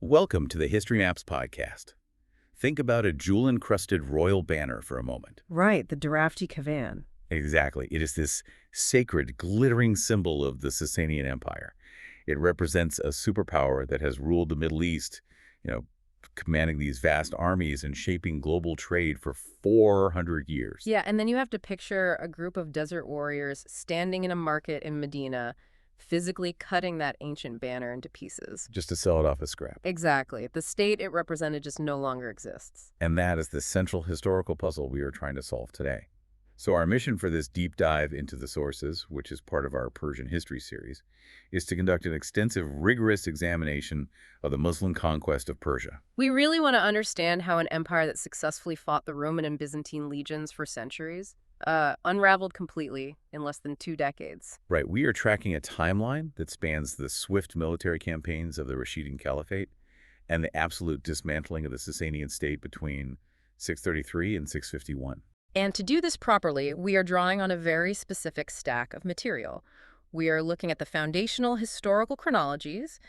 Welcome to the History Maps podcast. Think about a jewel-encrusted royal banner for a moment. Right, the drafty Kavan. Exactly. It is this sacred, glittering symbol of the Sasanian Empire. It represents a superpower that has ruled the Middle East, commanding these vast armies and shaping global trade for 400 years. Yeah, and then you have to picture a group of desert warriors standing in a market in Medina, physically cutting that ancient banner into pieces. Just to sell it off as scrap. Exactly. The state it represented just no longer exists. And that is the central historical puzzle we are trying to solve today. So our mission for this deep dive into the sources, which is part of our Persian history series, is to conduct an extensive, rigorous examination of the Muslim conquest of Persia. We really want to understand how an empire that successfully fought the Roman and Byzantine legions for centuries unraveled completely in less than 2 decades. Right, we are tracking a timeline that spans the swift military campaigns of the Rashidun Caliphate and the absolute dismantling of the Sasanian state between 633 and 651. And to do this properly, we are drawing on a very specific stack of material. We are looking at the foundational historical chronologies,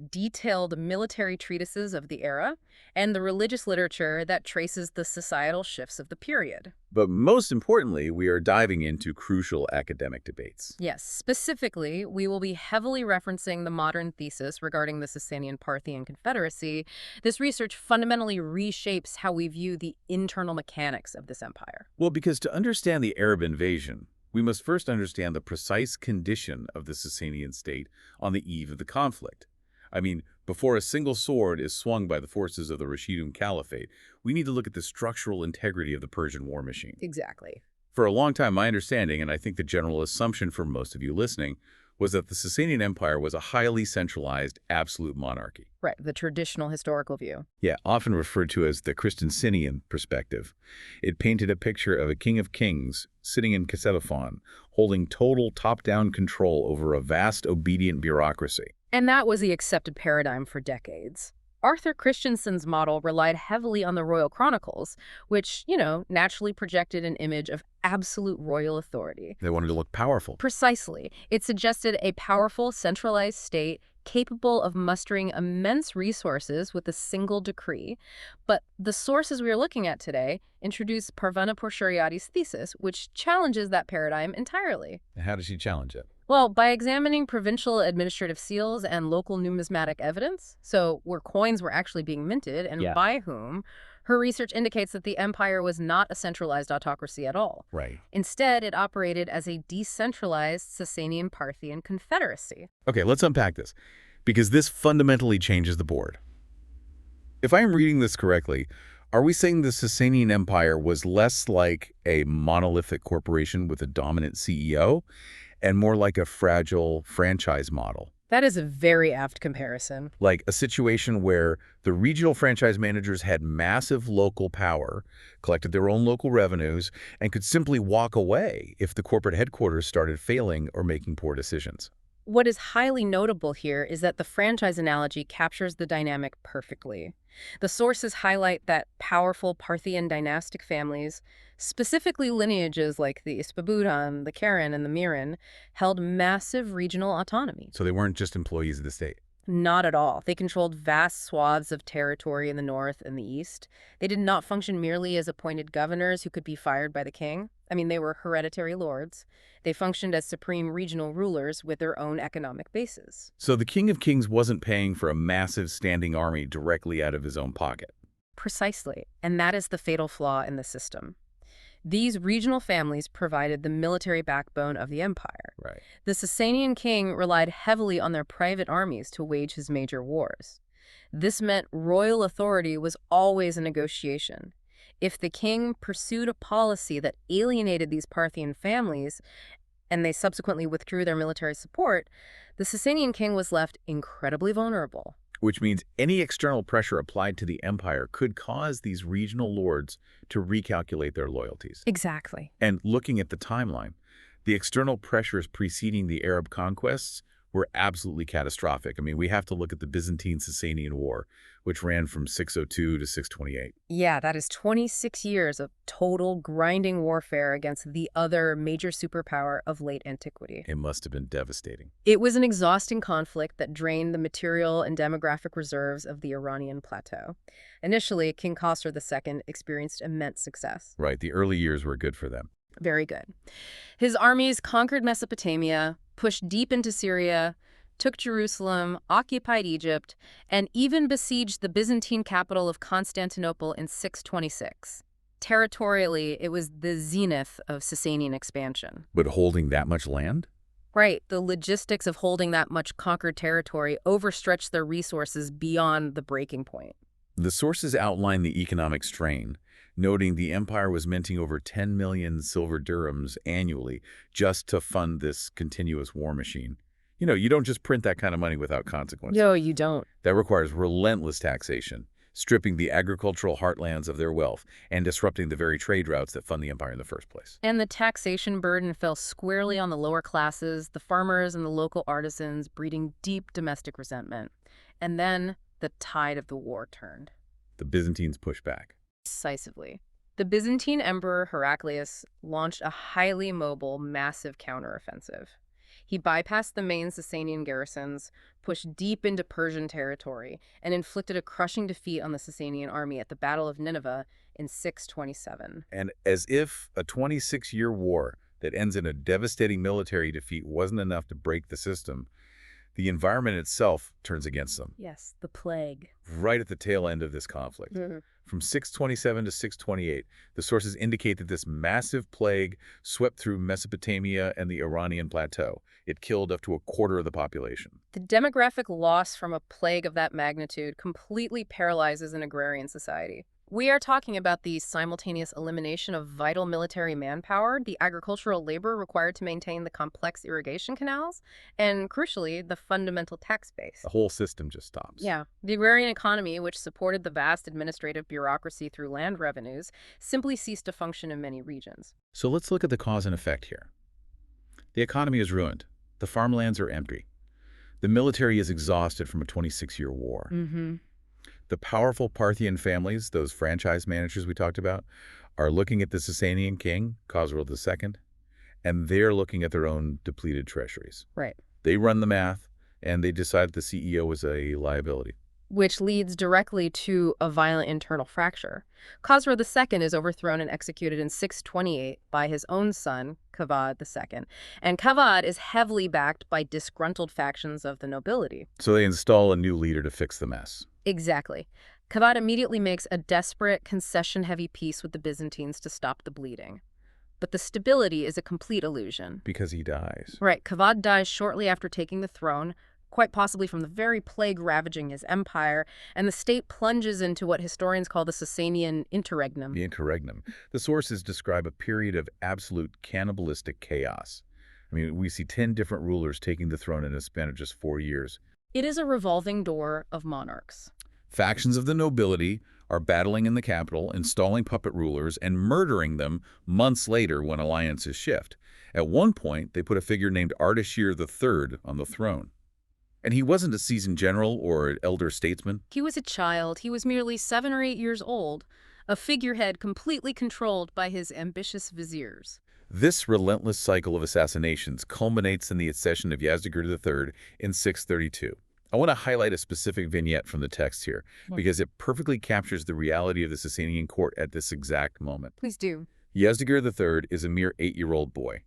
detailed military treatises of the era, and the religious literature that traces the societal shifts of the period. But most importantly, we are diving into crucial academic debates. Yes, specifically, we will be heavily referencing the modern thesis regarding the Sasanian Parthian confederacy. This research fundamentally reshapes how we view the internal mechanics of this empire. Well, because to understand the Arab invasion, we must first understand the precise condition of the Sasanian state on the eve of the conflict. I mean, before a single sword is swung by the forces of the Rashidun Caliphate, we need to look at the structural integrity of the Persian war machine. Exactly. For a long time, my understanding, and I think the general assumption for most of you listening, was that the Sasanian Empire was a highly centralized, absolute monarchy. Right, the traditional historical view. Yeah, often referred to as the Christensen perspective. It painted a picture of a king of kings sitting in Ctesiphon, holding total top-down control over a vast, obedient bureaucracy. And that was the accepted paradigm for decades. Arthur Christensen's model relied heavily on the royal chronicles, which, naturally projected an image of absolute royal authority. They wanted to look powerful. Precisely. It suggested a powerful, centralized state capable of mustering immense resources with a single decree. But the sources we are looking at today introduce Parvana Porshariati's thesis, which challenges that paradigm entirely. How does she challenge it? Well, by examining provincial administrative seals and local numismatic evidence, so where coins were actually being minted and by whom, her research indicates that the empire was not a centralized autocracy at all. Right. Instead, it operated as a decentralized Sasanian Parthian confederacy. Okay, let's unpack this, because this fundamentally changes the board. If I am reading this correctly, are we saying the Sasanian Empire was less like a monolithic corporation with a dominant CEO and more like a fragile franchise model? That is a very apt comparison. Like a situation where the regional franchise managers had massive local power, collected their own local revenues, and could simply walk away if the corporate headquarters started failing or making poor decisions. What is highly notable here is that the franchise analogy captures the dynamic perfectly. The sources highlight that powerful Parthian dynastic families, specifically lineages like the Ispaburan, the Karen, and the Mihren, held massive regional autonomy. So they weren't just employees of the state. Not at all. They controlled vast swaths of territory in the north and the east. They did not function merely as appointed governors who could be fired by the king. They were hereditary lords. They functioned as supreme regional rulers with their own economic bases. So the King of Kings wasn't paying for a massive standing army directly out of his own pocket. Precisely. And that is the fatal flaw in the system. These regional families provided the military backbone of the empire. Right. The Sasanian king relied heavily on their private armies to wage his major wars. This meant royal authority was always a negotiation. If the king pursued a policy that alienated these Parthian families, and they subsequently withdrew their military support, the Sasanian king was left incredibly vulnerable. Which means any external pressure applied to the empire could cause these regional lords to recalculate their loyalties. Exactly. And looking at the timeline, the external pressures preceding the Arab conquests were absolutely catastrophic. I mean, we have to look at the Byzantine-Sasanian War, which ran from 602 to 628. Yeah, that is 26 years of total grinding warfare against the other major superpower of late antiquity. It must have been devastating. It was an exhausting conflict that drained the material and demographic reserves of the Iranian plateau. Initially, King Khosrow II experienced immense success. Right, the early years were good for them. Very good. His armies conquered Mesopotamia, pushed deep into Syria, took Jerusalem, occupied Egypt, and even besieged the Byzantine capital of Constantinople in 626. Territorially, it was the zenith of Sasanian expansion. But holding that much land? Right, the logistics of holding that much conquered territory overstretched their resources beyond the breaking point. The sources outline the economic strain, noting the empire was minting over 10 million silver dirhams annually just to fund this continuous war machine. You know, you don't just print that kind of money without consequence. No, you don't. That requires relentless taxation, stripping the agricultural heartlands of their wealth and disrupting the very trade routes that fund the empire in the first place. And the taxation burden fell squarely on the lower classes, the farmers and the local artisans, breeding deep domestic resentment. And then the tide of the war turned. The Byzantines pushed back. Decisively. The Byzantine Emperor Heraclius launched a highly mobile, massive counteroffensive. He bypassed the main Sasanian garrisons, pushed deep into Persian territory, and inflicted a crushing defeat on the Sasanian army at the Battle of Nineveh in 627. And as if a 26-year war that ends in a devastating military defeat wasn't enough to break the system, the environment itself turns against them. Yes, the plague. Right at the tail end of this conflict. From 627 to 628, the sources indicate that this massive plague swept through Mesopotamia and the Iranian plateau. It killed up to a quarter of the population. The demographic loss from a plague of that magnitude completely paralyzes an agrarian society. We are talking about the simultaneous elimination of vital military manpower, the agricultural labor required to maintain the complex irrigation canals, and crucially, the fundamental tax base. The whole system just stops. Yeah. The agrarian economy, which supported the vast administrative bureaucracy through land revenues, simply ceased to function in many regions. So let's look at the cause and effect here. The economy is ruined. The farmlands are empty. The military is exhausted from a 26-year war. The powerful Parthian families, those franchise managers we talked about, are looking at the Sasanian king, Khosrow II, and they're looking at their own depleted treasuries. Right. They run the math, and they decide the CEO is a liability. Which leads directly to a violent internal fracture. Khosrow II is overthrown and executed in 628 by his own son, Kavad II, and Kavad is heavily backed by disgruntled factions of the nobility. So they install a new leader to fix the mess. Exactly. Kavad immediately makes a desperate, concession-heavy peace with the Byzantines to stop the bleeding. But the stability is a complete illusion. Because he dies. Right. Kavad dies shortly after taking the throne, quite possibly from the very plague ravaging his empire, and the state plunges into what historians call the Sasanian interregnum. The interregnum. The sources describe a period of absolute cannibalistic chaos. I mean, we see 10 different rulers taking the throne in a span of just 4 years. It is a revolving door of monarchs. Factions of the nobility are battling in the capital, installing puppet rulers, and murdering them months later when alliances shift. At one point, they put a figure named Ardashir III on the throne. And he wasn't a seasoned general or an elder statesman. He was a child. He was merely 7 or 8 years old, a figurehead completely controlled by his ambitious viziers. This relentless cycle of assassinations culminates in the accession of Yazdegerd III in 632. I want to highlight a specific vignette from the text here because it perfectly captures the reality of the Sasanian court at this exact moment. Please do. Yazdegerd III is a mere 8-year-old boy.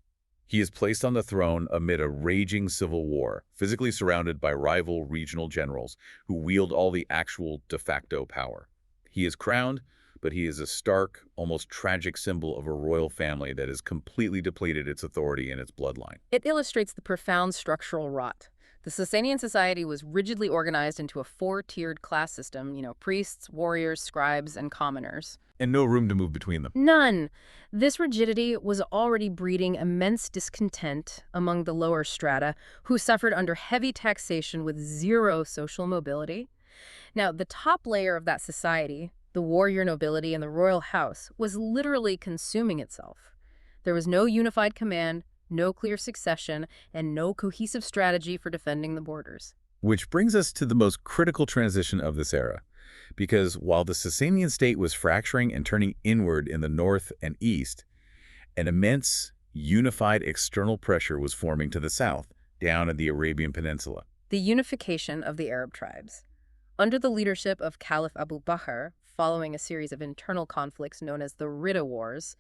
He is placed on the throne amid a raging civil war, physically surrounded by rival regional generals who wield all the actual de facto power. He is crowned, but he is a stark, almost tragic symbol of a royal family that has completely depleted its authority and its bloodline. It illustrates the profound structural rot. The Sasanian society was rigidly organized into a 4-tiered class system, priests, warriors, scribes, and commoners. And no room to move between them. None. This rigidity was already breeding immense discontent among the lower strata, who suffered under heavy taxation with zero social mobility. Now, the top layer of that society, the warrior nobility and the royal house, was literally consuming itself. There was no unified command, no clear succession, and no cohesive strategy for defending the borders. Which brings us to the most critical transition of this era. Because while the Sasanian state was fracturing and turning inward in the north and east, an immense, unified external pressure was forming to the south, down in the Arabian Peninsula. The unification of the Arab tribes. Under the leadership of Caliph Abu Bakr, following a series of internal conflicts known as the Ridda Wars,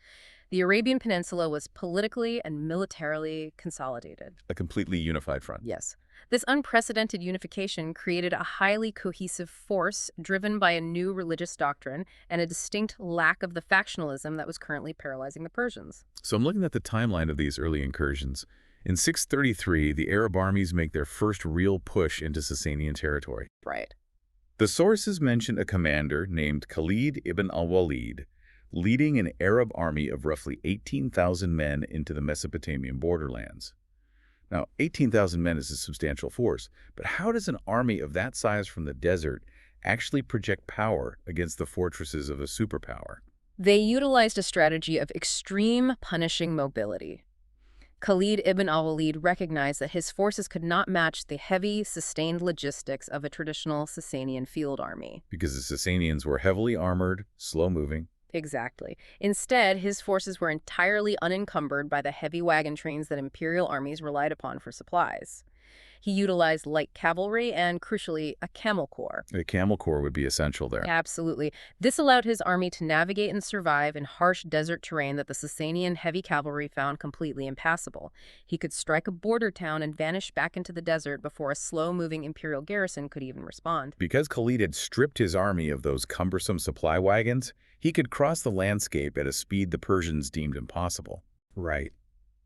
the Arabian Peninsula was politically and militarily consolidated. A completely unified front. Yes. This unprecedented unification created a highly cohesive force driven by a new religious doctrine and a distinct lack of the factionalism that was currently paralyzing the Persians. So I'm looking at the timeline of these early incursions. In 633, the Arab armies make their first real push into Sasanian territory. Right. The sources mention a commander named Khalid ibn al-Walid, leading an Arab army of roughly 18,000 men into the Mesopotamian borderlands. Now, 18,000 men is a substantial force, but how does an army of that size from the desert actually project power against the fortresses of a superpower? They utilized a strategy of extreme punishing mobility. Khalid ibn al-Walid recognized that his forces could not match the heavy, sustained logistics of a traditional Sasanian field army. Because the Sasanians were heavily armored, slow-moving. Exactly. Instead, his forces were entirely unencumbered by the heavy wagon trains that imperial armies relied upon for supplies. He utilized light cavalry and, crucially, a camel corps. A camel corps would be essential there. Absolutely. This allowed his army to navigate and survive in harsh desert terrain that the Sasanian heavy cavalry found completely impassable. He could strike a border town and vanish back into the desert before a slow-moving imperial garrison could even respond. Because Khalid had stripped his army of those cumbersome supply wagons, he could cross the landscape at a speed the Persians deemed impossible. Right.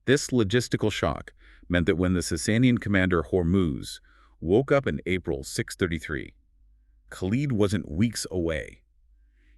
This logistical shock meant that when the Sasanian commander Hormuz woke up in April 633, Khalid wasn't weeks away.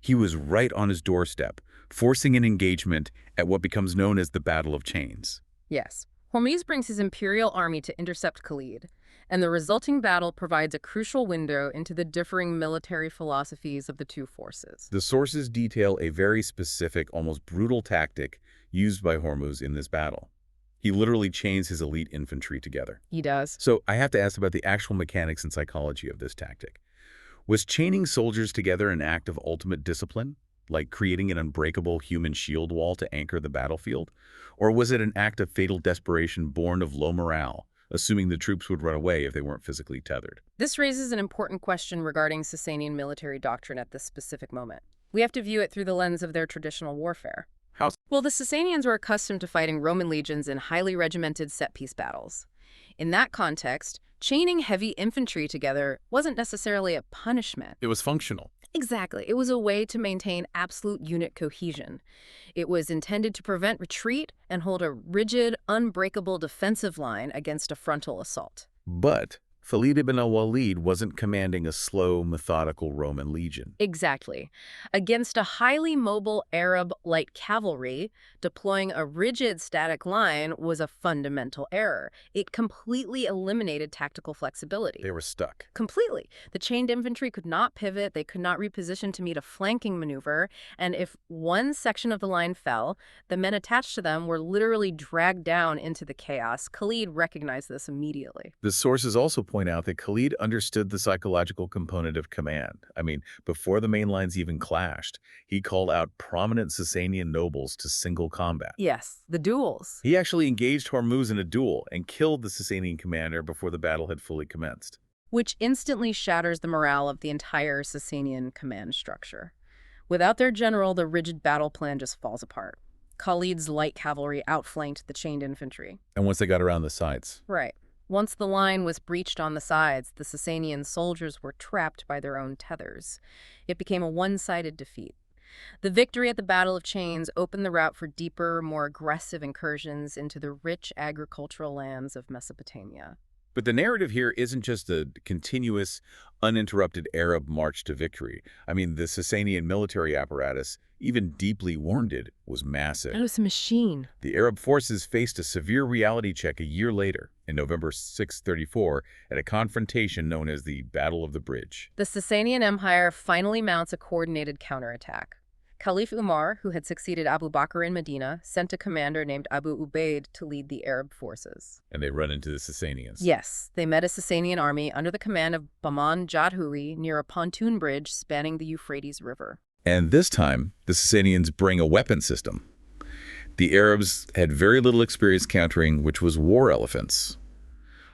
He was right on his doorstep, forcing an engagement at what becomes known as the Battle of Chains. Yes. Hormuz brings his imperial army to intercept Khalid, and the resulting battle provides a crucial window into the differing military philosophies of the two forces. The sources detail a very specific, almost brutal tactic used by Hormuz in this battle. He literally chains his elite infantry together. He does. So I have to ask about the actual mechanics and psychology of this tactic. Was chaining soldiers together an act of ultimate discipline, like creating an unbreakable human shield wall to anchor the battlefield? Or was it an act of fatal desperation born of low morale, assuming the troops would run away if they weren't physically tethered? This raises an important question regarding Sasanian military doctrine at this specific moment. We have to view it through the lens of their traditional warfare. How? Well, the Sasanians were accustomed to fighting Roman legions in highly regimented set-piece battles. In that context, chaining heavy infantry together wasn't necessarily a punishment. It was functional. Exactly. It was a way to maintain absolute unit cohesion. It was intended to prevent retreat and hold a rigid, unbreakable defensive line against a frontal assault. But Khalid ibn al-Walid wasn't commanding a slow, methodical Roman legion. Exactly. Against a highly mobile Arab light cavalry, deploying a rigid static line was a fundamental error. It completely eliminated tactical flexibility. They were stuck. Completely. The chained infantry could not pivot, they could not reposition to meet a flanking maneuver, and if one section of the line fell, the men attached to them were literally dragged down into the chaos. Khalid recognized this immediately. The sources also point out that Khalid understood the psychological component of command. I mean, before the main lines even clashed, he called out prominent Sasanian nobles to single combat. Yes, the duels. He actually engaged Hormuz in a duel and killed the Sasanian commander before the battle had fully commenced. Which instantly shatters the morale of the entire Sasanian command structure. Without their general, the rigid battle plan just falls apart. Khalid's light cavalry outflanked the chained infantry. And once they got around the sides. Right. Once the line was breached on the sides, the Sasanian soldiers were trapped by their own tethers. It became a one-sided defeat. The victory at the Battle of Chains opened the route for deeper, more aggressive incursions into the rich agricultural lands of Mesopotamia. But the narrative here isn't just a continuous, uninterrupted Arab march to victory. I mean, the Sasanian military apparatus, even deeply wounded, was massive. It was a machine. The Arab forces faced a severe reality check a year later, in November 634, at a confrontation known as the Battle of the Bridge. The Sasanian Empire finally mounts a coordinated counterattack. Caliph Umar, who had succeeded Abu Bakr in Medina, sent a commander named Abu Ubaid to lead the Arab forces. And they run into the Sasanians. Yes, they met a Sasanian army under the command of Bahman Jadhuri near a pontoon bridge spanning the Euphrates River. And this time, the Sasanians bring a weapon system. The Arabs had very little experience countering, which was war elephants.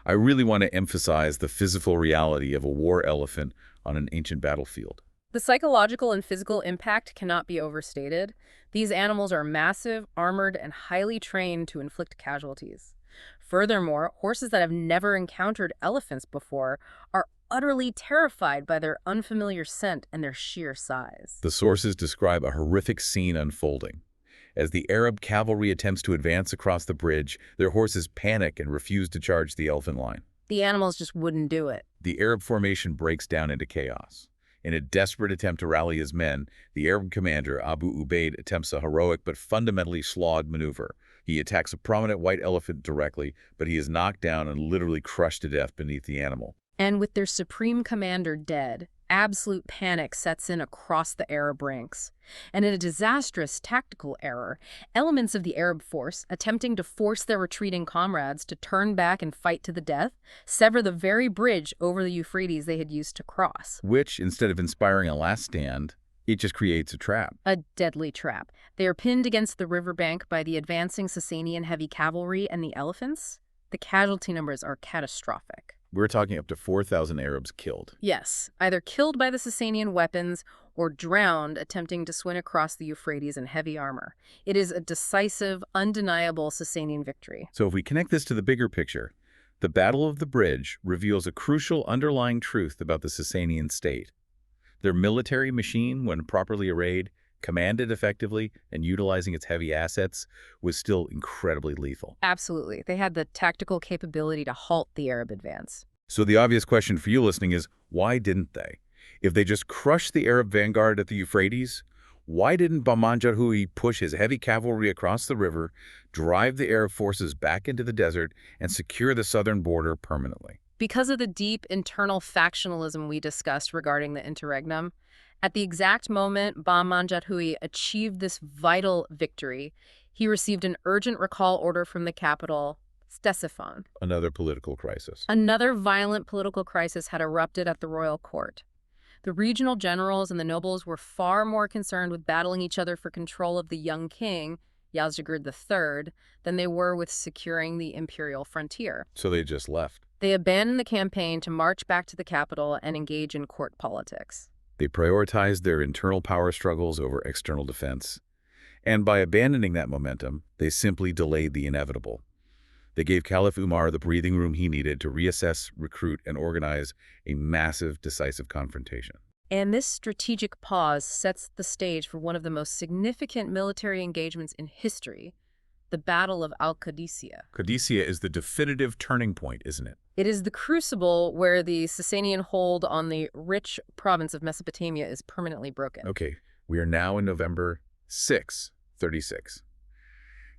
I really want to emphasize the physical reality of a war elephant on an ancient battlefield. The psychological and physical impact cannot be overstated. These animals are massive, armored, and highly trained to inflict casualties. Furthermore, horses that have never encountered elephants before are utterly terrified by their unfamiliar scent and their sheer size. The sources describe a horrific scene unfolding. As the Arab cavalry attempts to advance across the bridge, their horses panic and refuse to charge the elephant line. The animals just wouldn't do it. The Arab formation breaks down into chaos. In a desperate attempt to rally his men, the Arab commander, Abu Ubaid, attempts a heroic but fundamentally flawed maneuver. He attacks a prominent white elephant directly, but he is knocked down and literally crushed to death beneath the animal. And with their supreme commander dead, absolute panic sets in across the Arab ranks. And in a disastrous tactical error, elements of the Arab force, attempting to force their retreating comrades to turn back and fight to the death, sever the very bridge over the Euphrates they had used to cross. Which, instead of inspiring a last stand, it just creates a trap. A deadly trap. They are pinned against the riverbank by the advancing Sasanian heavy cavalry and the elephants. The casualty numbers are catastrophic. We're talking up to 4,000 Arabs killed. Yes, either killed by the Sasanian weapons or drowned attempting to swim across the Euphrates in heavy armor. It is a decisive, undeniable Sasanian victory. So if we connect this to the bigger picture, the Battle of the Bridge reveals a crucial underlying truth about the Sasanian state. Their military machine, when properly arrayed, commanded effectively, and utilizing its heavy assets, was still incredibly lethal. Absolutely. They had the tactical capability to halt the Arab advance. So the obvious question for you listening is, why didn't they? If they just crushed the Arab vanguard at the Euphrates, why didn't Bahman Jadhuri push his heavy cavalry across the river, drive the Arab forces back into the desert, and secure the southern border permanently? Because of the deep internal factionalism we discussed regarding the interregnum, at the exact moment Bahman Jadhuri achieved this vital victory, he received an urgent recall order from the capital, Ctesiphon. Another political crisis. Another violent political crisis had erupted at the royal court. The regional generals and the nobles were far more concerned with battling each other for control of the young king, Yazdegerd III, than they were with securing the imperial frontier. So they just left. They abandoned the campaign to march back to the capital and engage in court politics. They prioritized their internal power struggles over external defense. And by abandoning that momentum, they simply delayed the inevitable. They gave Caliph Umar the breathing room he needed to reassess, recruit, and organize a massive, decisive confrontation. And this strategic pause sets the stage for one of the most significant military engagements in history, the Battle of Al-Qadisiyah. Qadisiyah is the definitive turning point, isn't it? It is the crucible where the Sasanian hold on the rich province of Mesopotamia is permanently broken. Okay, we are now in November 6, 36.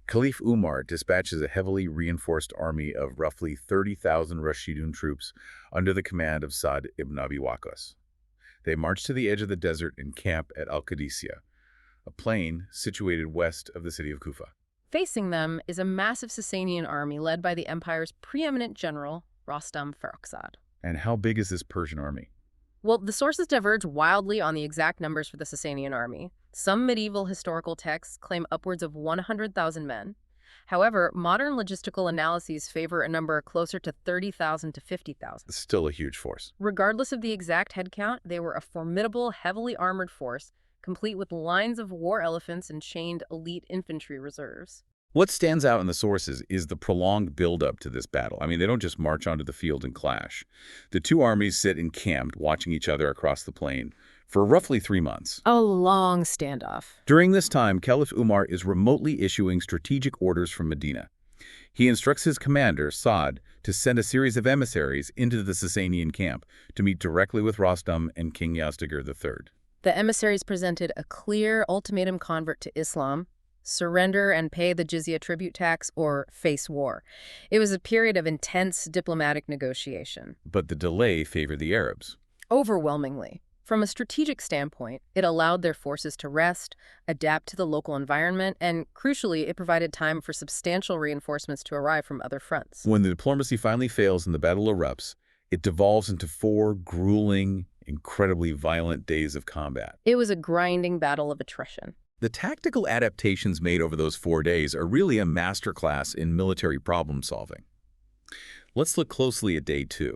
Caliph Umar dispatches a heavily reinforced army of roughly 30,000 Rashidun troops under the command of Sa'd ibn Abi Waqqas. They march to the edge of the desert and camp at Al-Qadisiyah, a plain situated west of the city of Kufa. Facing them is a massive Sasanian army led by the empire's preeminent general, Rostam Farrukhzad. And how big is this Persian army? Well, the sources diverge wildly on the exact numbers for the Sasanian army. Some medieval historical texts claim upwards of 100,000 men. However, modern logistical analyses favor a number closer to 30,000 to 50,000. Still a huge force. Regardless of the exact headcount, they were a formidable, heavily armored force, complete with lines of war elephants and chained elite infantry reserves. What stands out in the sources is the prolonged buildup to this battle. I mean, they don't just march onto the field and clash. The two armies sit encamped, watching each other across the plain for roughly 3 months. A long standoff. During this time, Caliph Umar is remotely issuing strategic orders from Medina. He instructs his commander, Sa'd, to send a series of emissaries into the Sasanian camp to meet directly with Rostam and King Yazdegerd III. The emissaries presented a clear ultimatum: convert to Islam, surrender and pay the jizya tribute tax, or face war. It was a period of intense diplomatic negotiation. But the delay favored the Arabs. Overwhelmingly. From a strategic standpoint, it allowed their forces to rest, adapt to the local environment, and crucially, it provided time for substantial reinforcements to arrive from other fronts. When the diplomacy finally fails and the battle erupts, it devolves into 4 grueling, incredibly violent days of combat. It was a grinding battle of attrition. The tactical adaptations made over those 4 days are really a masterclass in military problem solving. Let's look closely at day 2.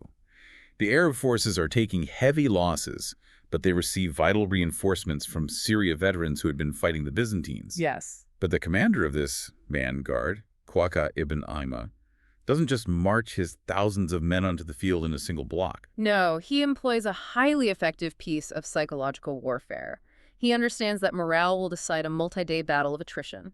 The Arab forces are taking heavy losses, but they receive vital reinforcements from Syria veterans who had been fighting the Byzantines. Yes. But the commander of this vanguard, Qaqa ibn Aima, doesn't just march his thousands of men onto the field in a single block. No, he employs a highly effective piece of psychological warfare. He understands that morale will decide a multi-day battle of attrition.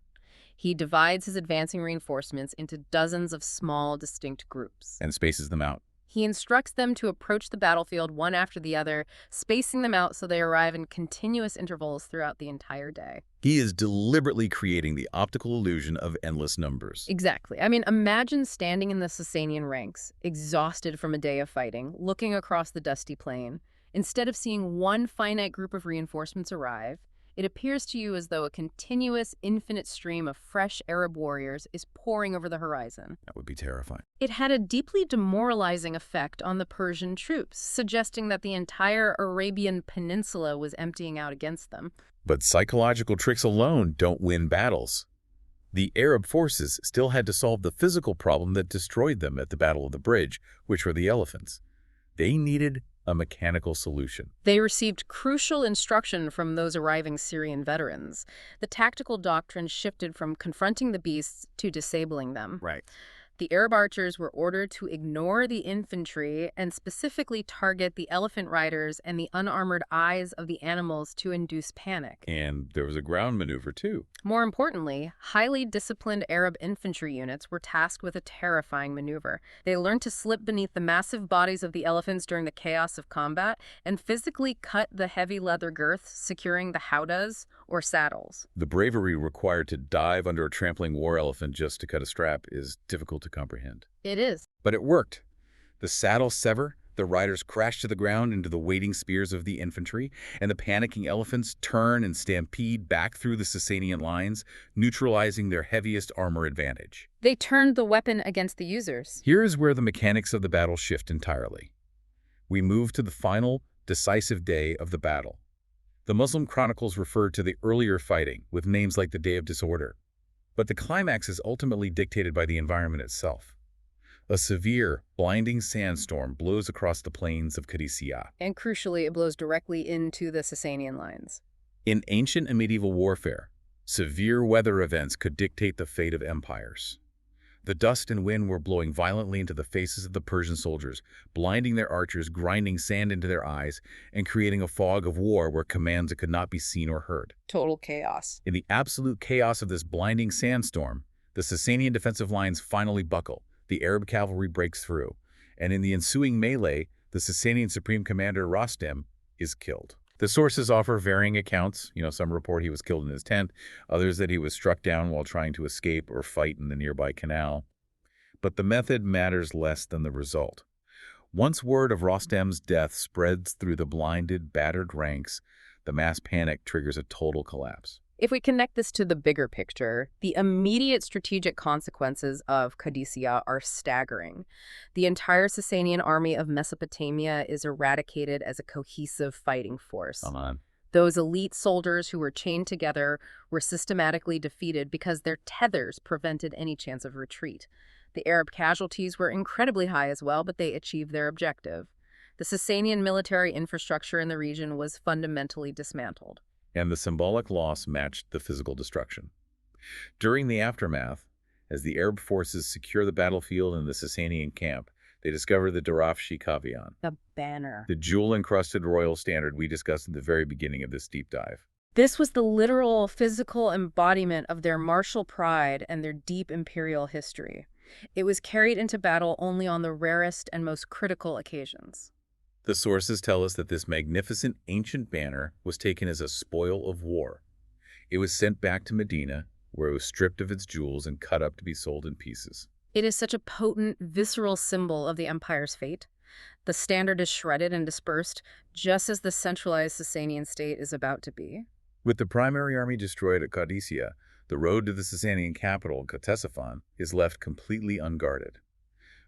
He divides his advancing reinforcements into dozens of small, distinct groups. And spaces them out. He instructs them to approach the battlefield one after the other, spacing them out so they arrive in continuous intervals throughout the entire day. He is deliberately creating the optical illusion of endless numbers. Exactly. I mean, imagine standing in the Sasanian ranks, exhausted from a day of fighting, looking across the dusty plain. Instead of seeing one finite group of reinforcements arrive, it appears to you as though a continuous, infinite stream of fresh Arab warriors is pouring over the horizon. That would be terrifying. It had a deeply demoralizing effect on the Persian troops, suggesting that the entire Arabian Peninsula was emptying out against them. But psychological tricks alone don't win battles. The Arab forces still had to solve the physical problem that destroyed them at the Battle of the Bridge, which were the elephants. They needed a mechanical solution. They received crucial instruction from those arriving Syrian veterans. The tactical doctrine shifted from confronting the beasts to disabling them. Right. The Arab archers were ordered to ignore the infantry and specifically target the elephant riders and the unarmored eyes of the animals to induce panic. And there was a ground maneuver, too. More importantly, highly disciplined Arab infantry units were tasked with a terrifying maneuver. They learned to slip beneath the massive bodies of the elephants during the chaos of combat and physically cut the heavy leather girths securing the howdahs, or saddles. The bravery required to dive under a trampling war elephant just to cut a strap is difficult to comprehend. It is. But it worked. The saddles sever, the riders crash to the ground into the waiting spears of the infantry, and the panicking elephants turn and stampede back through the Sasanian lines, neutralizing their heaviest armor advantage. They turned the weapon against the users. Here is where the mechanics of the battle shift entirely. We move to the final, decisive day of the battle. The Muslim chronicles refer to the earlier fighting with names like the Day of Disorder. But the climax is ultimately dictated by the environment itself. A severe, blinding sandstorm blows across the plains of Qadisiyah. And crucially, it blows directly into the Sasanian lines. In ancient and medieval warfare, severe weather events could dictate the fate of empires. The dust and wind were blowing violently into the faces of the Persian soldiers, blinding their archers, grinding sand into their eyes, and creating a fog of war where commands could not be seen or heard. Total chaos. In the absolute chaos of this blinding sandstorm, the Sasanian defensive lines finally buckle, the Arab cavalry breaks through, and in the ensuing melee, the Sasanian supreme commander Rostam is killed. The sources offer varying accounts. Some report he was killed in his tent, others that he was struck down while trying to escape or fight in the nearby canal. But the method matters less than the result. Once word of Rostam's death spreads through the blinded, battered ranks, the mass panic triggers a total collapse. If we connect this to the bigger picture, the immediate strategic consequences of Qadisiyah are staggering. The entire Sasanian army of Mesopotamia is eradicated as a cohesive fighting force. Come on. Those elite soldiers who were chained together were systematically defeated because their tethers prevented any chance of retreat. The Arab casualties were incredibly high as well, but they achieved their objective. The Sasanian military infrastructure in the region was fundamentally dismantled. And the symbolic loss matched the physical destruction. During the aftermath, as the Arab forces secure the battlefield in the Sasanian camp, they discover the Darafshi Kavian, The banner. the jewel-encrusted royal standard we discussed at the very beginning of this deep dive. This was the literal physical embodiment of their martial pride and their deep imperial history. It was carried into battle only on the rarest and most critical occasions. The sources tell us that this magnificent ancient banner was taken as a spoil of war. It was sent back to Medina, where it was stripped of its jewels and cut up to be sold in pieces. It is such a potent, visceral symbol of the empire's fate. The standard is shredded and dispersed, just as the centralized Sasanian state is about to be. With the primary army destroyed at Qadisiyah, the road to the Sasanian capital, Ctesiphon, is left completely unguarded.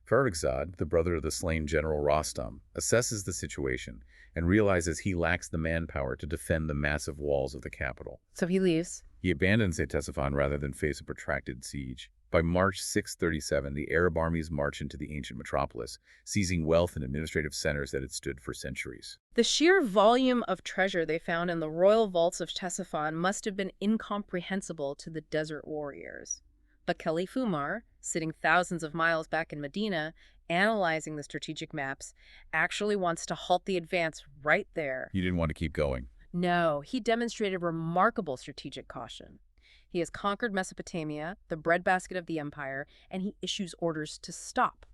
Farrukhzad, the brother of the slain general Rostam, assesses the situation and realizes he lacks the manpower to defend the massive walls of the capital. So he leaves. He abandons Ctesiphon rather than face a protracted siege. By March 637, the Arab armies march into the ancient metropolis, seizing wealth and administrative centers that had stood for centuries. The sheer volume of treasure they found in the royal vaults of Ctesiphon must have been incomprehensible to the desert warriors. But Caliph Umar, sitting thousands of miles back in Medina, analyzing the strategic maps, actually wants to halt the advance right there. He didn't want to keep going. No, he demonstrated remarkable strategic caution. He has conquered Mesopotamia, the breadbasket of the empire, and he issues orders to stop.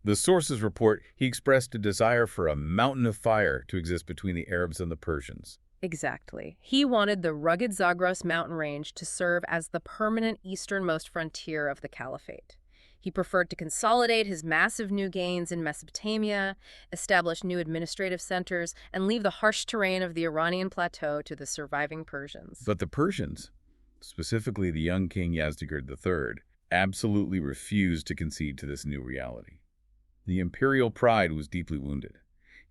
The sources report he expressed a desire for a mountain of fire to exist between the Arabs and the Persians. Exactly. He wanted the rugged Zagros mountain range to serve as the permanent easternmost frontier of the caliphate. He preferred to consolidate his massive new gains in Mesopotamia, establish new administrative centers, and leave the harsh terrain of the Iranian plateau to the surviving Persians. But the Persians, specifically the young king Yazdegerd III, absolutely refused to concede to this new reality. The imperial pride was deeply wounded.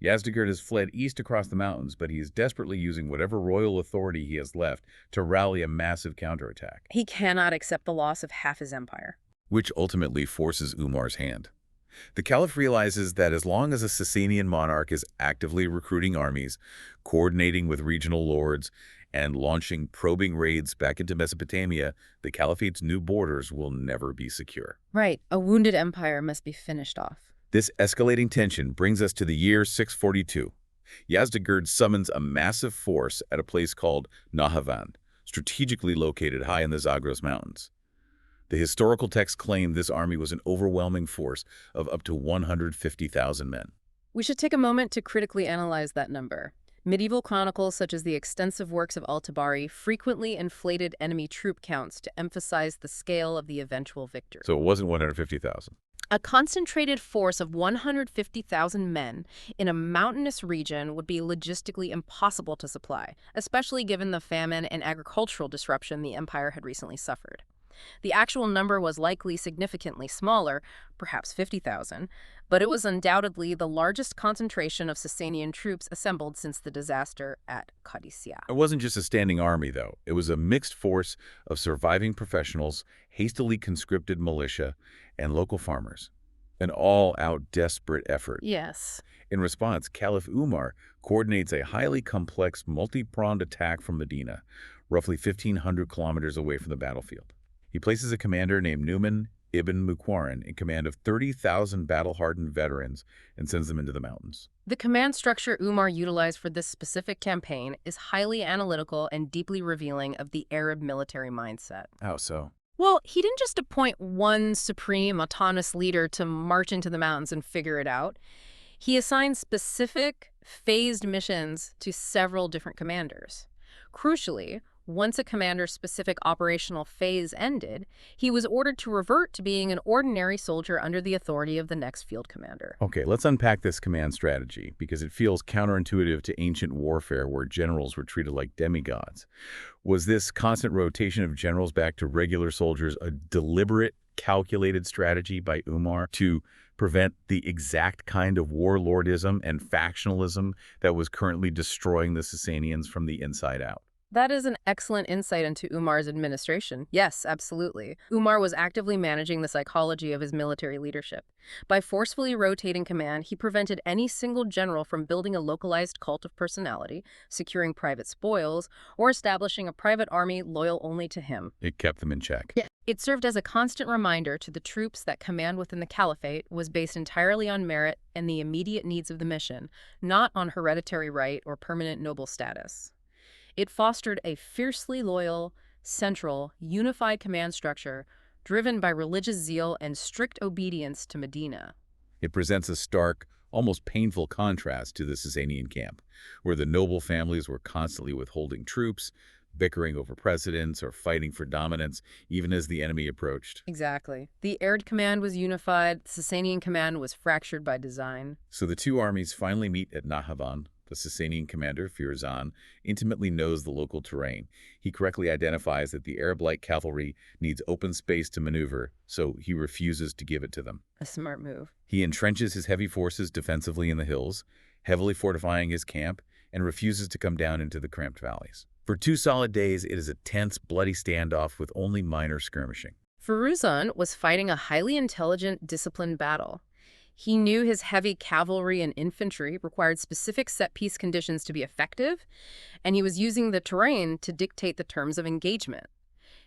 Yazdegerd has fled east across the mountains, but he is desperately using whatever royal authority he has left to rally a massive counterattack. He cannot accept the loss of half his empire, Which ultimately forces Umar's hand. The caliph realizes that as long as a Sasanian monarch is actively recruiting armies, coordinating with regional lords, and launching probing raids back into Mesopotamia, the caliphate's new borders will never be secure. Right, a wounded empire must be finished off. This escalating tension brings us to the year 642. Yazdegerd summons a massive force at a place called Nahavand, strategically located high in the Zagros Mountains. The historical texts claim this army was an overwhelming force of up to 150,000 men. We should take a moment to critically analyze that number. Medieval chronicles, such as the extensive works of Al-Tabari, frequently inflated enemy troop counts to emphasize the scale of the eventual victory. So it wasn't 150,000. A concentrated force of 150,000 men in a mountainous region would be logistically impossible to supply, especially given the famine and agricultural disruption the empire had recently suffered. The actual number was likely significantly smaller, perhaps 50,000, but it was undoubtedly the largest concentration of Sasanian troops assembled since the disaster at Qadisiyah. It wasn't just a standing army, though. It was a mixed force of surviving professionals, hastily conscripted militia, and local farmers. An all-out desperate effort. Yes. In response, Caliph Umar coordinates a highly complex, multi-pronged attack from Medina, roughly 1,500 kilometers away from the battlefield. He places a commander named Numan ibn Muqarrin in command of 30,000 battle-hardened veterans and sends them into the mountains. The command structure Umar utilized for this specific campaign is highly analytical and deeply revealing of the Arab military mindset. How so? Well, he didn't just appoint one supreme autonomous leader to march into the mountains and figure it out. He assigned specific, phased missions to several different commanders. Crucially, once a commander's specific operational phase ended, he was ordered to revert to being an ordinary soldier under the authority of the next field commander. Okay, let's unpack this command strategy, because it feels counterintuitive to ancient warfare where generals were treated like demigods. Was this constant rotation of generals back to regular soldiers a deliberate, calculated strategy by Umar to prevent the exact kind of warlordism and factionalism that was currently destroying the Sasanians from the inside out? That is an excellent insight into Umar's administration. Yes, absolutely. Umar was actively managing the psychology of his military leadership. By forcefully rotating command, he prevented any single general from building a localized cult of personality, securing private spoils, or establishing a private army loyal only to him. It kept them in check. Yeah. It served as a constant reminder to the troops that command within the caliphate was based entirely on merit and the immediate needs of the mission, not on hereditary right or permanent noble status. It fostered a fiercely loyal, central, unified command structure driven by religious zeal and strict obedience to Medina. It presents a stark, almost painful contrast to the Sasanian camp, where the noble families were constantly withholding troops, bickering over precedence or fighting for dominance, even as the enemy approached. Exactly. The Arid command was unified, the Sasanian command was fractured by design. So the two armies finally meet at Nahavan. The Sasanian commander, Firzan, intimately knows the local terrain. He correctly identifies that the Arab light cavalry needs open space to maneuver, so he refuses to give it to them. A smart move. He entrenches his heavy forces defensively in the hills, heavily fortifying his camp, and refuses to come down into the cramped valleys. For 2 solid days, it is a tense, bloody standoff with only minor skirmishing. Firuzan was fighting a highly intelligent, disciplined battle. He knew his heavy cavalry and infantry required specific set-piece conditions to be effective, and he was using the terrain to dictate the terms of engagement.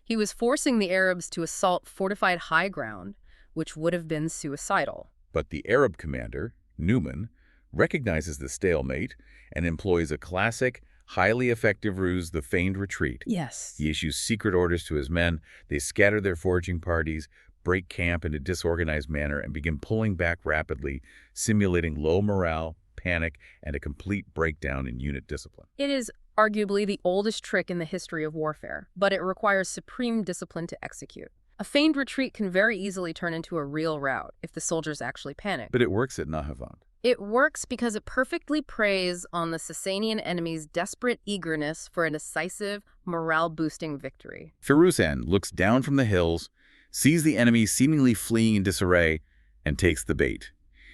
He was forcing the Arabs to assault fortified high ground, which would have been suicidal. But the Arab commander, Numan, recognizes the stalemate and employs a classic, highly effective ruse, the feigned retreat. Yes. He issues secret orders to his men. They scatter their foraging parties, break camp in a disorganized manner, and begin pulling back rapidly, simulating low morale, panic, and a complete breakdown in unit discipline. It is arguably the oldest trick in the history of warfare, but it requires supreme discipline to execute. A feigned retreat can very easily turn into a real rout if the soldiers actually panic. But it works at Nahavand. It works because it perfectly preys on the Sasanian enemy's desperate eagerness for a decisive, morale-boosting victory. Firuzan looks down from the hills, sees the enemy seemingly fleeing in disarray, and takes the bait.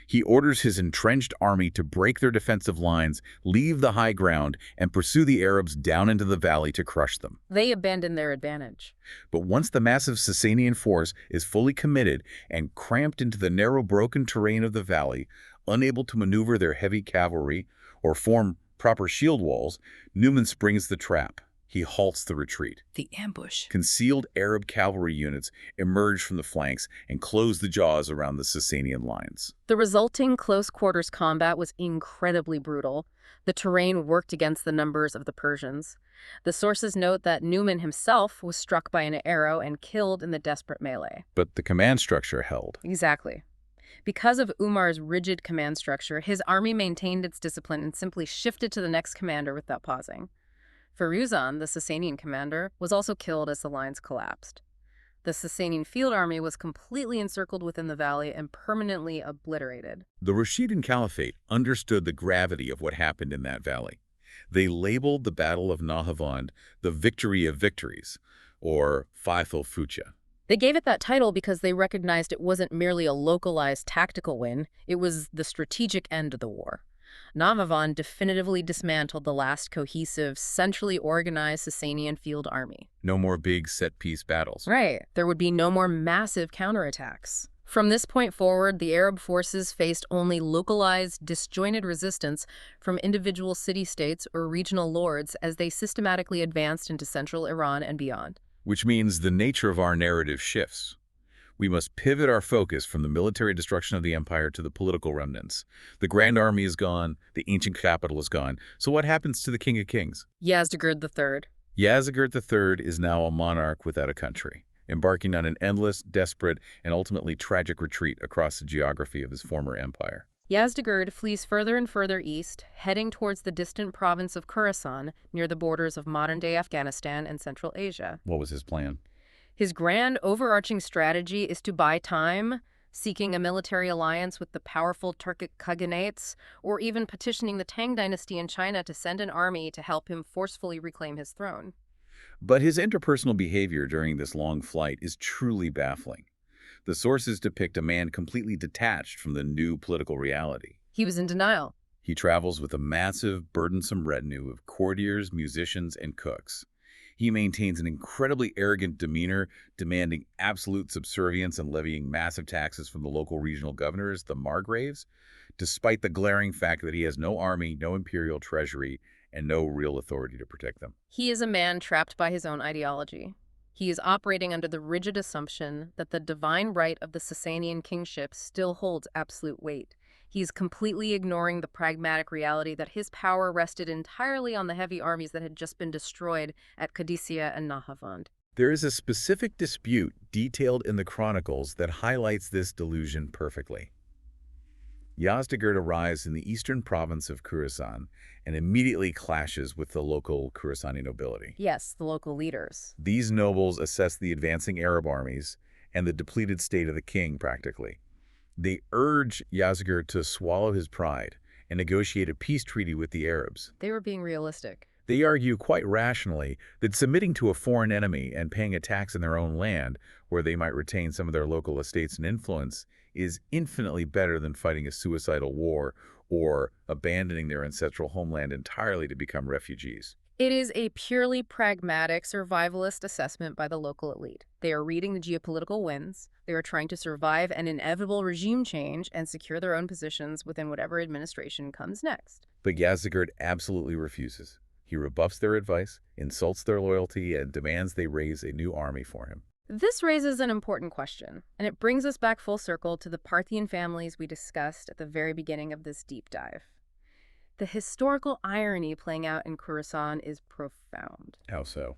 He orders his entrenched army to break their defensive lines, leave the high ground, and pursue the Arabs down into the valley to crush them. They abandon their advantage. But once the massive Sasanian force is fully committed and cramped into the narrow, broken terrain of the valley, unable to maneuver their heavy cavalry or form proper shield walls, Numan springs the trap. He halts the retreat. The ambush. Concealed Arab cavalry units emerge from the flanks and close the jaws around the Sasanian lines. The resulting close-quarters combat was incredibly brutal. The terrain worked against the numbers of the Persians. The sources note that Numan himself was struck by an arrow and killed in the desperate melee. But the command structure held. Exactly. Because of Umar's rigid command structure, his army maintained its discipline and simply shifted to the next commander without pausing. Firuzan, the Sasanian commander, was also killed as the lines collapsed. The Sasanian field army was completely encircled within the valley and permanently obliterated. The Rashidun Caliphate understood the gravity of what happened in that valley. They labeled the Battle of Nahavand the Victory of Victories, or Faithul Fucha. They gave it that title because they recognized it wasn't merely a localized tactical win, it was the strategic end of the war. Nahavand definitively dismantled the last cohesive, centrally organized Sasanian field army. No more big set-piece battles. Right. There would be no more massive counterattacks. From this point forward, the Arab forces faced only localized, disjointed resistance from individual city-states or regional lords as they systematically advanced into central Iran and beyond. Which means the nature of our narrative shifts. We must pivot our focus from the military destruction of the empire to the political remnants. The grand army is gone, the ancient capital is gone. So what happens to the King of Kings? Yazdegerd III. Yazdegerd III is now a monarch without a country, embarking on an endless, desperate, and ultimately tragic retreat across the geography of his former empire. Yazdegerd flees further and further east, heading towards the distant province of Khorasan, near the borders of modern-day Afghanistan and Central Asia. What was his plan? His grand, overarching strategy is to buy time, seeking a military alliance with the powerful Turkic Khaganates, or even petitioning the Tang dynasty in China to send an army to help him forcefully reclaim his throne. But his interpersonal behavior during this long flight is truly baffling. The sources depict a man completely detached from the new political reality. He was in denial. He travels with a massive, burdensome retinue of courtiers, musicians, and cooks. He maintains an incredibly arrogant demeanor, demanding absolute subservience and levying massive taxes from the local regional governors, the margraves, despite the glaring fact that he has no army, no imperial treasury, and no real authority to protect them. He is a man trapped by his own ideology. He is operating under the rigid assumption that the divine right of the Sasanian kingship still holds absolute weight. He is completely ignoring the pragmatic reality that his power rested entirely on the heavy armies that had just been destroyed at Qadisiyah and Nahavand. There is a specific dispute detailed in the chronicles that highlights this delusion perfectly. Yazdegerd arrives in the eastern province of Khorasan and immediately clashes with the local Khorasani nobility. Yes, the local leaders. These nobles assess the advancing Arab armies and the depleted state of the king, practically. They urge Yazdegerd to swallow his pride and negotiate a peace treaty with the Arabs. They were being realistic. They argue quite rationally that submitting to a foreign enemy and paying a tax in their own land, where they might retain some of their local estates and influence, is infinitely better than fighting a suicidal war or abandoning their ancestral homeland entirely to become refugees. It is a purely pragmatic, survivalist assessment by the local elite. They are reading the geopolitical winds. They are trying to survive an inevitable regime change and secure their own positions within whatever administration comes next. But Yazdegerd absolutely refuses. He rebuffs their advice, insults their loyalty, and demands they raise a new army for him. This raises an important question, and it brings us back full circle to the Parthian families we discussed at the very beginning of this deep dive. The historical irony playing out in Khorasan is profound. How so?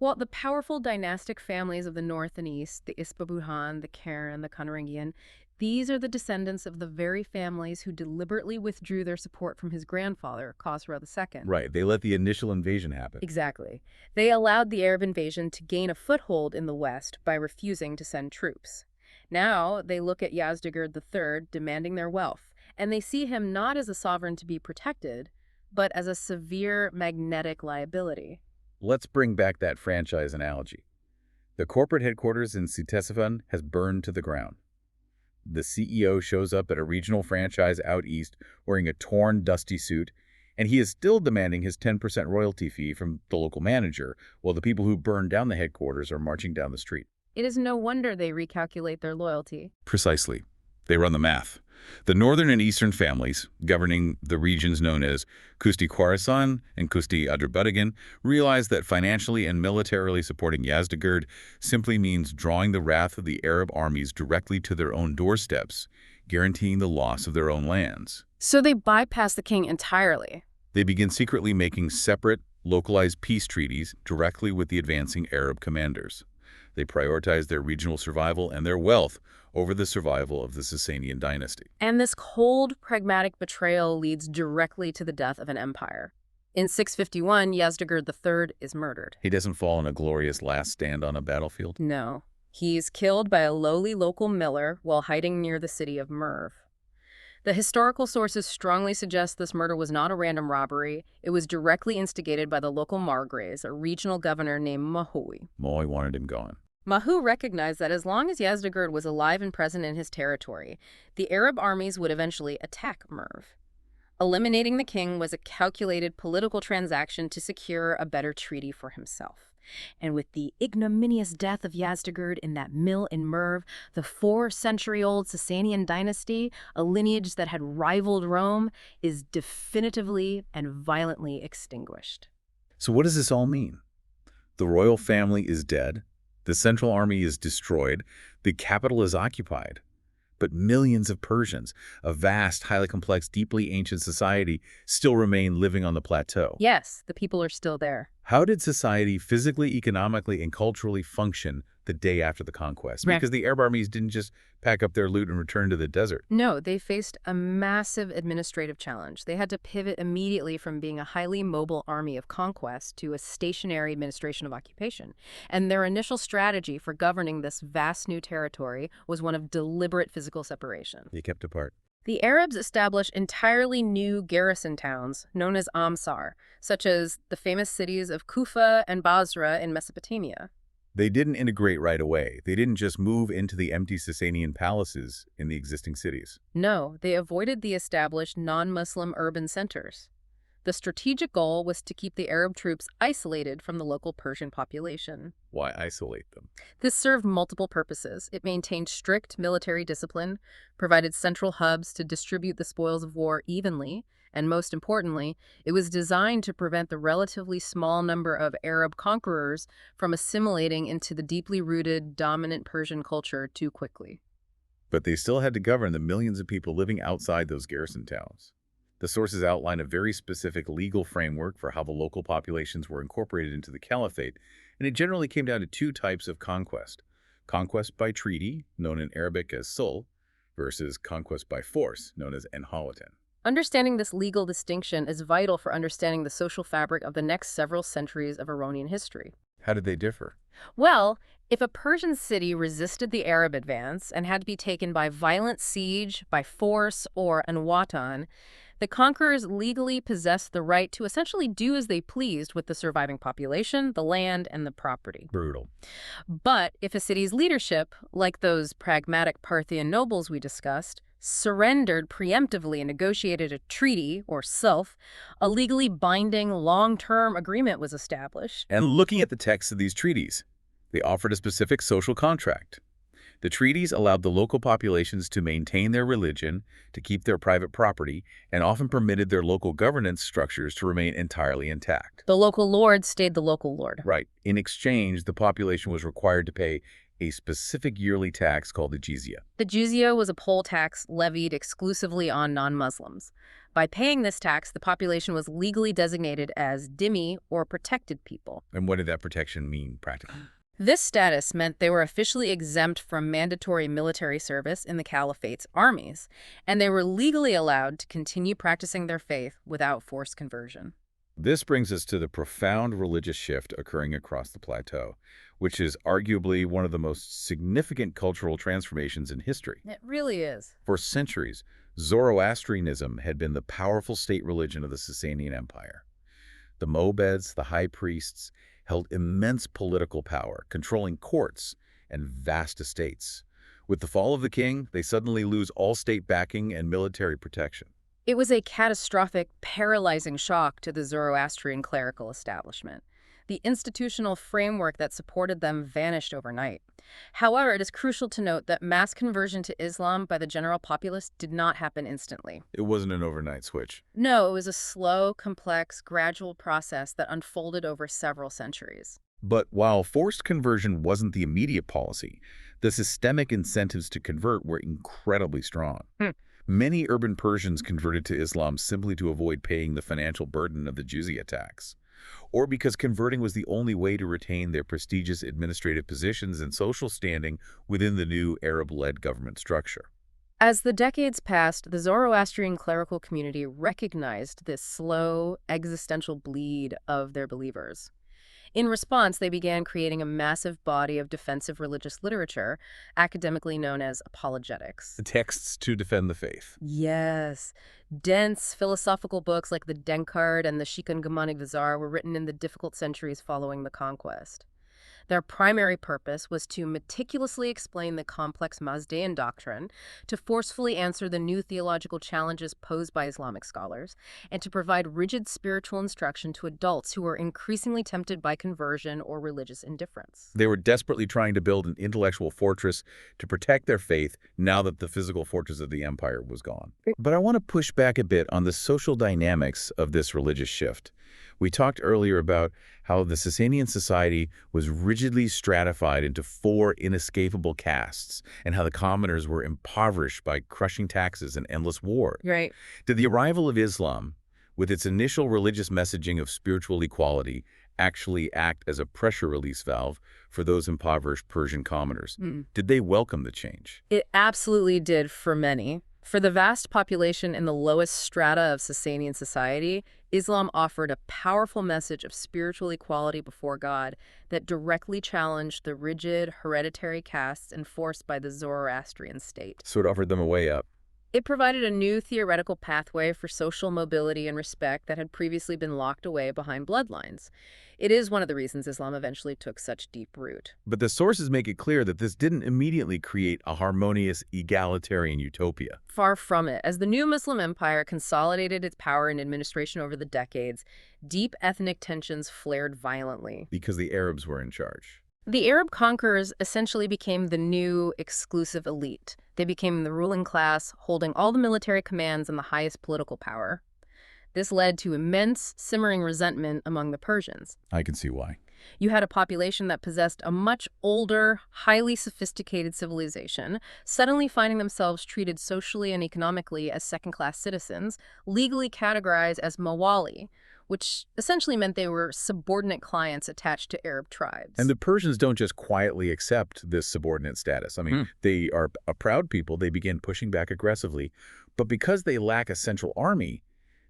Well, the powerful dynastic families of the north and east, the Ispabuhan, the Karen, the Conringian, these are the descendants of the very families who deliberately withdrew their support from his grandfather, Khosrow II. Right, they let the initial invasion happen. Exactly. They allowed the Arab invasion to gain a foothold in the west by refusing to send troops. Now they look at Yazdegerd III demanding their wealth, and they see him not as a sovereign to be protected, but as a severe magnetic liability. Let's bring back that franchise analogy. The corporate headquarters in Ctesiphon has burned to the ground. The CEO shows up at a regional franchise out east wearing a torn, dusty suit, and he is still demanding his 10% royalty fee from the local manager, while the people who burned down the headquarters are marching down the street. It is no wonder they recalculate their loyalty. Precisely. They run the math. The northern and eastern families, governing the regions known as Kusti Khorasan and Kusti Azerbaijan, realize that financially and militarily supporting Yazdegerd simply means drawing the wrath of the Arab armies directly to their own doorsteps, guaranteeing the loss of their own lands. So they bypass the king entirely. They begin secretly making separate, localized peace treaties directly with the advancing Arab commanders. They prioritize their regional survival and their wealth over the survival of the Sasanian dynasty. And this cold, pragmatic betrayal leads directly to the death of an empire. In 651, Yazdegerd III is murdered. He doesn't fall in a glorious last stand on a battlefield. No. He's killed by a lowly local miller while hiding near the city of Mihr. The historical sources strongly suggest this murder was not a random robbery. It was directly instigated by the local Margraves, a regional governor named Mahui. Moy wanted him gone. Mahu recognized that as long as Yazdegerd was alive and present in his territory, the Arab armies would eventually attack Mihr. Eliminating the king was a calculated political transaction to secure a better treaty for himself. And with the ignominious death of Yazdegerd in that mill in Mihr, the 4-century-old Sasanian dynasty, a lineage that had rivaled Rome, is definitively and violently extinguished. So what does this all mean? The royal family is dead. The central army is destroyed. The capital is occupied. But millions of Persians, a vast, highly complex, deeply ancient society, still remain living on the plateau. Yes, the people are still there. How did society physically, economically, and culturally function the day after the conquest? Because the Arab armies didn't just pack up their loot and return to the desert. No, they faced a massive administrative challenge. They had to pivot immediately from being a highly mobile army of conquest to a stationary administration of occupation. And their initial strategy for governing this vast new territory was one of deliberate physical separation. They kept apart. The Arabs established entirely new garrison towns known as Amsar, such as the famous cities of Kufa and Basra in Mesopotamia. They didn't integrate right away. They didn't just move into the empty Sasanian palaces in the existing cities. No, they avoided the established non-Muslim urban centers. The strategic goal was to keep the Arab troops isolated from the local Persian population. Why isolate them? This served multiple purposes. It maintained strict military discipline, provided central hubs to distribute the spoils of war evenly, and most importantly, it was designed to prevent the relatively small number of Arab conquerors from assimilating into the deeply rooted, dominant Persian culture too quickly. But they still had to govern the millions of people living outside those garrison towns. The sources outline a very specific legal framework for how the local populations were incorporated into the caliphate, and it generally came down to two types of conquest. Conquest by treaty, known in Arabic as sulh, versus conquest by force, known as enhalatin. Understanding this legal distinction is vital for understanding the social fabric of the next several centuries of Iranian history. How did they differ? Well, if a Persian city resisted the Arab advance and had to be taken by violent siege, by force, or an watan, the conquerors legally possessed the right to essentially do as they pleased with the surviving population, the land, and the property. Brutal. But if a city's leadership, like those pragmatic Parthian nobles we discussed, surrendered preemptively and negotiated a treaty, or sulh, a legally binding long-term agreement was established. And looking at the text of these treaties, they offered a specific social contract. The treaties allowed the local populations to maintain their religion, to keep their private property, and often permitted their local governance structures to remain entirely intact. The local lord stayed the local lord. Right. In exchange, the population was required to pay a specific yearly tax called the jizya. The jizya was a poll tax levied exclusively on non-Muslims. By paying this tax, the population was legally designated as dhimmi, or protected people. And what did that protection mean practically? This status meant they were officially exempt from mandatory military service in the caliphate's armies, and they were legally allowed to continue practicing their faith without forced conversion. This brings us to the profound religious shift occurring across the plateau, which is arguably one of the most significant cultural transformations in history. It really is. For centuries, Zoroastrianism had been the powerful state religion of the Sasanian Empire. The Mobeds, the high priests, held immense political power, controlling courts and vast estates. With the fall of the king, they suddenly lose all state backing and military protection. It was a catastrophic, paralyzing shock to the Zoroastrian clerical establishment. The institutional framework that supported them vanished overnight. However, it is crucial to note that mass conversion to Islam by the general populace did not happen instantly. It wasn't an overnight switch. No, it was a slow, complex, gradual process that unfolded over several centuries. But while forced conversion wasn't the immediate policy, the systemic incentives to convert were incredibly strong. Many urban Persians converted to Islam simply to avoid paying the financial burden of the jizya tax, or because converting was the only way to retain their prestigious administrative positions and social standing within the new Arab-led government structure. As the decades passed, the Zoroastrian clerical community recognized this slow, existential bleed of their believers. In response, they began creating a massive body of defensive religious literature, academically known as apologetics. The texts to defend the faith. Yes. Dense philosophical books like the Denkard and the Shikan-Gamani Vizar were written in the difficult centuries following the conquest. Their primary purpose was to meticulously explain the complex Mazdaean doctrine, to forcefully answer the new theological challenges posed by Islamic scholars, and to provide rigid spiritual instruction to adults who were increasingly tempted by conversion or religious indifference. They were desperately trying to build an intellectual fortress to protect their faith now that the physical fortress of the empire was gone. But I want to push back a bit on the social dynamics of this religious shift. We talked earlier about how the Sasanian society was rigidly stratified into 4 inescapable castes, and how the commoners were impoverished by crushing taxes and endless war. Right. Did the arrival of Islam, with its initial religious messaging of spiritual equality, actually act as a pressure release valve for those impoverished Persian commoners? Did they welcome the change? It absolutely did for many. For the vast population in the lowest strata of Sasanian society, Islam offered a powerful message of spiritual equality before God that directly challenged the rigid, hereditary castes enforced by the Zoroastrian state. So it offered them a way up. It provided a new theoretical pathway for social mobility and respect that had previously been locked away behind bloodlines. It is one of the reasons Islam eventually took such deep root. But the sources make it clear that this didn't immediately create a harmonious, egalitarian utopia. Far from it. As the new Muslim empire consolidated its power and administration over the decades, deep ethnic tensions flared violently. Because the Arabs were in charge. The Arab conquerors essentially became the new exclusive elite. They became the ruling class, holding all the military commands and the highest political power. This led to immense, simmering resentment among the Persians. I can see why. You had a population that possessed a much older, highly sophisticated civilization, suddenly finding themselves treated socially and economically as second-class citizens, legally categorized as mawali, which essentially meant they were subordinate clients attached to Arab And tribes. the Persians don't just quietly accept this subordinate status. I mean, Hmm. they are a proud people. They begin pushing back aggressively. But because they lack a central army,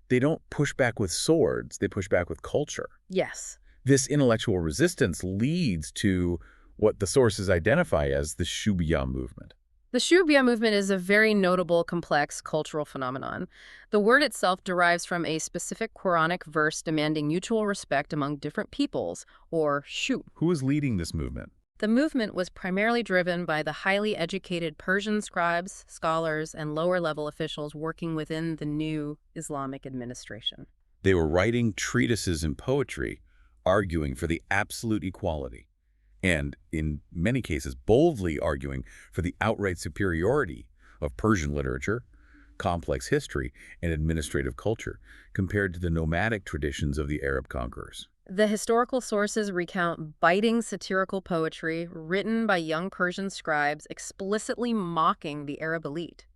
they don't push back with swords. They push back with culture. Yes. This intellectual resistance leads to what the sources identify as the Shubiya movement. The Shubya movement is a very notable, complex cultural phenomenon. The word itself derives from a specific Quranic verse demanding mutual respect among different peoples, or shu. Who is leading this movement? The movement was primarily driven by the highly educated Persian scribes, scholars, and lower-level officials working within the new Islamic administration. They were writing treatises and poetry, arguing for the absolute equality, and in many cases boldly arguing for the outright superiority of Persian literature, complex history, and administrative culture compared to the nomadic traditions of the Arab conquerors. The historical sources recount biting satirical poetry written by young Persian scribes explicitly mocking the Arab elite.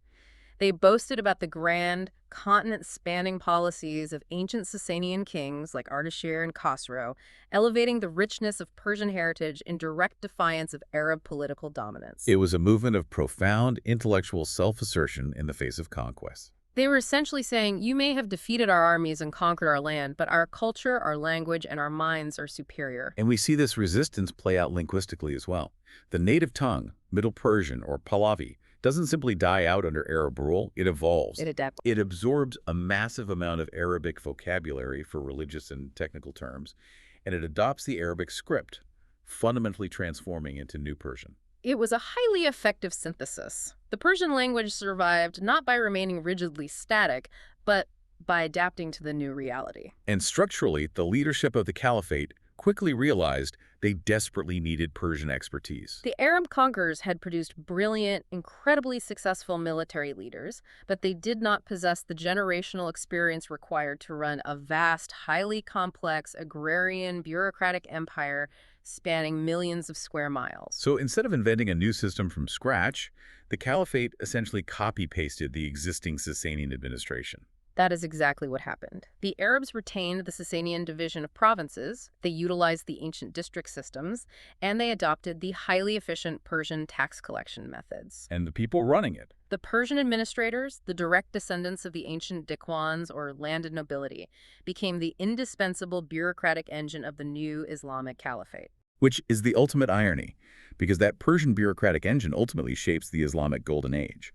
They boasted about the grand, continent-spanning policies of ancient Sasanian kings like Ardashir and Khosrow, elevating the richness of Persian heritage in direct defiance of Arab political dominance. It was a movement of profound intellectual self-assertion in the face of conquest. They were essentially saying, you may have defeated our armies and conquered our land, but our culture, our language, and our minds are superior. And we see this resistance play out linguistically as well. The native tongue, Middle Persian or Pahlavi, doesn't simply die out under Arab rule, it evolves. It adapts. It absorbs a massive amount of Arabic vocabulary for religious and technical terms, and it adopts the Arabic script, fundamentally transforming into New Persian. It was a highly effective synthesis. The Persian language survived not by remaining rigidly static, but by adapting to the new reality. And structurally, the leadership of the caliphate quickly realized they desperately needed Persian expertise. The Arab conquerors had produced brilliant, incredibly successful military leaders, but they did not possess the generational experience required to run a vast, highly complex, agrarian, bureaucratic empire spanning millions of square miles. So instead of inventing a new system from scratch, the caliphate essentially copy-pasted the existing Sasanian administration. That is exactly what happened. The Arabs retained the Sasanian division of provinces, they utilized the ancient district systems, and they adopted the highly efficient Persian tax collection methods. And the people running it. The Persian administrators, the direct descendants of the ancient Dikwans or landed nobility, became the indispensable bureaucratic engine of the new Islamic caliphate. Which is the ultimate irony, because that Persian bureaucratic engine ultimately shapes the Islamic Golden Age.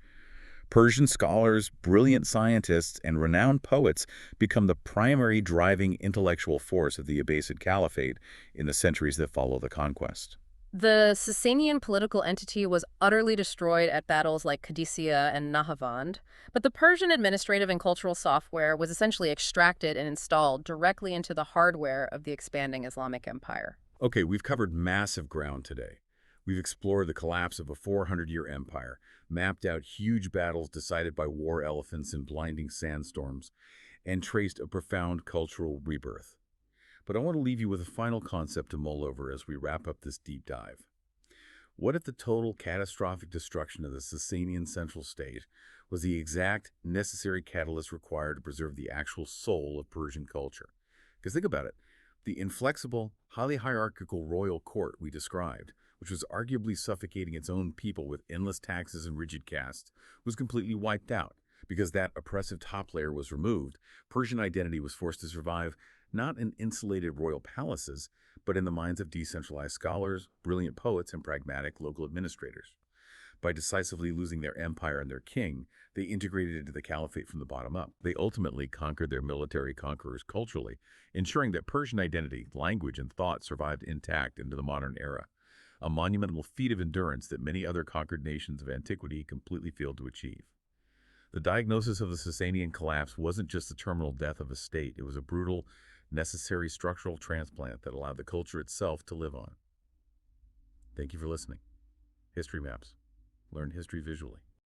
Persian scholars, brilliant scientists, and renowned poets become the primary driving intellectual force of the Abbasid Caliphate in the centuries that follow the conquest. The Sasanian political entity was utterly destroyed at battles like Qadisiyah and Nahavand, but the Persian administrative and cultural software was essentially extracted and installed directly into the hardware of the expanding Islamic Empire. Okay, we've covered massive ground today. We've explored the collapse of a 400-year empire, mapped out huge battles decided by war elephants and blinding sandstorms, and traced a profound cultural rebirth. But I want to leave you with a final concept to mull over as we wrap up this deep dive. What if the total catastrophic destruction of the Sasanian central state was the exact necessary catalyst required to preserve the actual soul of Persian culture? Because think about it. The inflexible, highly hierarchical royal court we described, which was arguably suffocating its own people with endless taxes and rigid castes, was completely wiped out. Because that oppressive top layer was removed, Persian identity was forced to survive not in insulated royal palaces, but in the minds of decentralized scholars, brilliant poets, and pragmatic local administrators. By decisively losing their empire and their king, they integrated into the caliphate from the bottom up. They ultimately conquered their military conquerors culturally, ensuring that Persian identity, language, and thought survived intact into the modern era, a monumental feat of endurance that many other conquered nations of antiquity completely failed to achieve. The diagnosis of the Sasanian collapse wasn't just the terminal death of a state, it was a brutal, necessary structural transplant that allowed the culture itself to live on. Thank you for listening. History Maps. Learn history visually.